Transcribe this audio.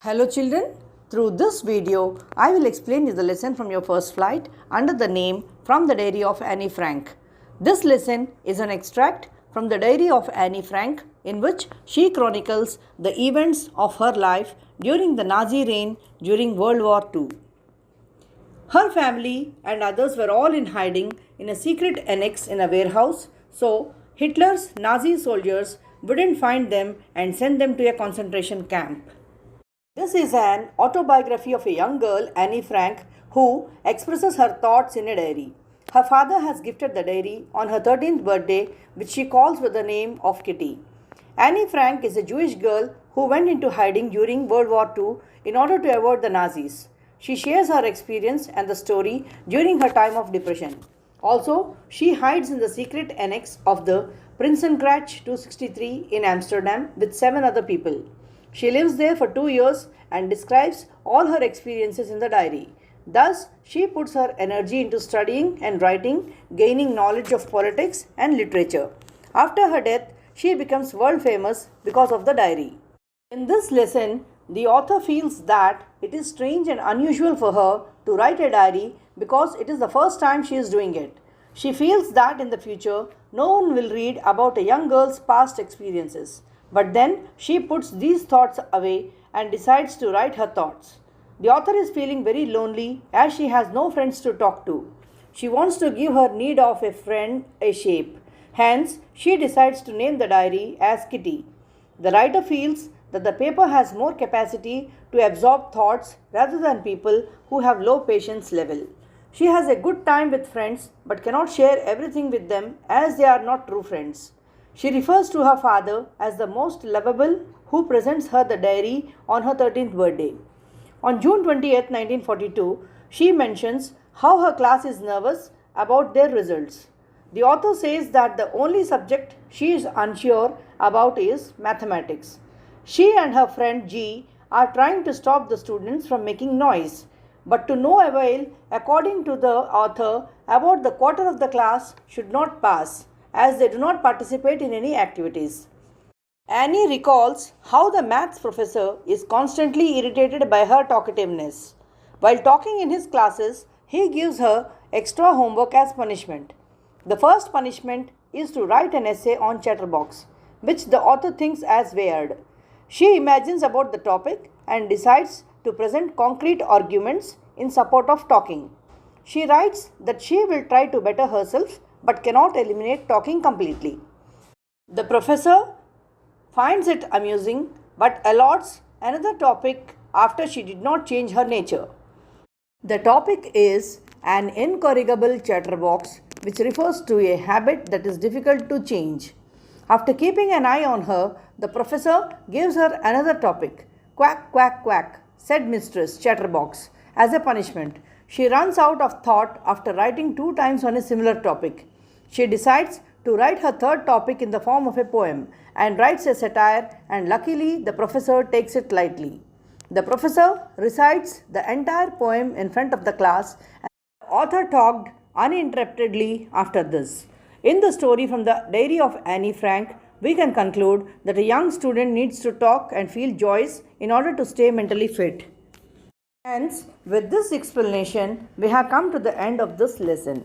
Hello children, through this video, I will explain you the lesson from your first flight under the name From the Diary of Anee Frank. This lesson is an extract from the diary of Anee Frank in which she chronicles the events of her life during the Nazi reign during World War II. Her family and others were all in hiding in a secret annex in a warehouse, so Hitler's Nazi soldiers wouldn't find them and send them to a concentration camp. This is an autobiography of a young girl, Anee Frank, who expresses her thoughts in a diary. Her father has gifted the diary on her 13th birthday, which she calls with the name of Kitty. Anee Frank is a Jewish girl who went into hiding during World War II in order to avoid the Nazis. She shares her experience and the story during her time of depression. Also, she hides in the secret annex of the Prinsengracht 263 in Amsterdam with 7 other people. She lives there for 2 years and describes all her experiences in the diary. Thus, she puts her energy into studying and writing, gaining knowledge of politics and literature. After her death, she becomes world famous because of the diary. In this lesson, the author feels that it is strange and unusual for her to write a diary because it is the first time she is doing it. She feels that in the future, no one will read about a young girl's past experiences. But then she puts these thoughts away and decides to write her thoughts. The author is feeling very lonely as she has no friends to talk to. She wants to give her need of a friend a shape. Hence, she decides to name the diary as Kitty. The writer feels that the paper has more capacity to absorb thoughts rather than people who have low patience level. She has a good time with friends but cannot share everything with them as they are not true friends. She refers to her father as the most lovable who presents her the diary on her 13th birthday. On June 20th, 1942, she mentions how her class is nervous about their results. The author says that the only subject she is unsure about is mathematics. She and her friend G are trying to stop the students from making noise, but to no avail. According to the author, about the quarter of the class should not pass, as they do not participate in any activities. Annie recalls how the maths professor is constantly irritated by her talkativeness. While talking in his classes, he gives her extra homework as punishment. The first punishment is to write an essay on chatterbox, which the author thinks as weird. She imagines about the topic and decides to present concrete arguments in support of talking. She writes that she will try to better herself but cannot eliminate talking completely. The professor finds it amusing but allots another topic after she did not change her nature. The topic is an incorrigible chatterbox, which refers to a habit that is difficult to change. After keeping an eye on her, the professor gives her another topic, quack, quack, quack, said Mistress Chatterbox, as a punishment. She runs out of thought after writing 2 times on a similar topic. She decides to write her third topic in the form of a poem and writes a satire, and luckily the professor takes it lightly. The professor recites the entire poem in front of the class, and the author talked uninterruptedly after this. In the story from the diary of Anee Frank, we can conclude that a young student needs to talk and feel joys in order to stay mentally fit. Hence, with this explanation, we have come to the end of this lesson.